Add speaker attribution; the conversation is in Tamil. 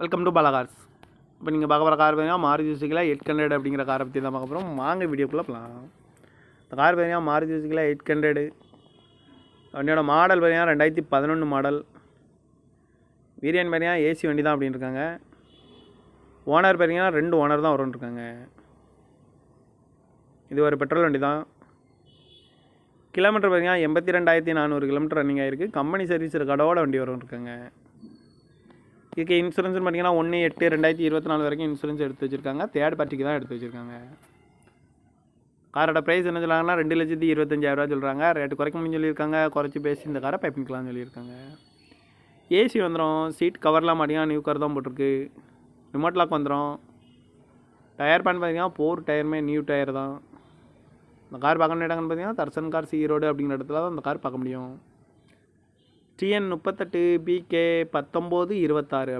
Speaker 1: Welcome to Bala cars. இப்போ நீங்கள் பார்க்க போகிற கார் பார்த்தீங்கன்னா மாருதி சுசுக்கியில் 800 அப்படிங்கிற காரை பற்றி தான் பார்க்க போகிறோம். வாங்க வீடியோக்குள்ளே போகலாம். இந்த கார் பார்த்தீங்கன்னா மாருதி சுசுக்கியில் 800. வண்டியோட மாடல் பார்த்தீங்கன்னா 2011 மாடல். வேரியன்ட் பார்த்தீங்கன்னா ஏசி வண்டி தான் அப்படின்னு இருக்காங்க. ஓனர் பார்த்தீங்கன்னா 2 ஓனர் தான் வரும்னு இருக்காங்க. இது ஒரு பெட்ரோல் வண்டி தான். கிலோமீட்டர் பார்த்தீங்கன்னா 82,400 கிலோமீட்டர் ரன்னிங் ஆகிருக்கு. கம்பெனி சர்வீஸ் ரெக்கார்டோட வண்டி வரும்னு இருக்காங்க. இதுக்கு இன்சூரன்ஸ்னு பார்த்தீங்கன்னா 1/8/2024 வரைக்கும் இன்சூரன்ஸ் எடுத்து வச்சுருக்காங்க. தேர்ட் பார்ட்டிக்கு தான் எடுத்து வச்சுருக்காங்க. காரோட ப்ரைஸ் என்ன சொல்கிறாங்கன்னா 2,25,000 சொல்கிறாங்க. ரேட்டு குறைக்க முடியும்னு சொல்லியிருக்காங்க. குறைச்சி பேசி இந்த காரை பைப்பிங்கலாம்னு சொல்லியிருக்காங்க. ஏசி வந்துடும். சீட் கவர்லாம் மாட்டிங்கன்னா நியூ கார் தான் போட்டிருக்கு. ரிமோட் லாக் வந்துடும். டயர் பேன் பார்த்தீங்கன்னா 4 டயருமே நியூ டயர் தான். இந்த கார் பார்க்க வேண்டிய இடங்கள்னு பார்த்தீங்கன்னா தர்சன் கார் ஈரோடு அப்படிங்கிற இடத்துல தான் இந்த கார் பார்க்க முடியும். TN 38 BK 1926 அப்படி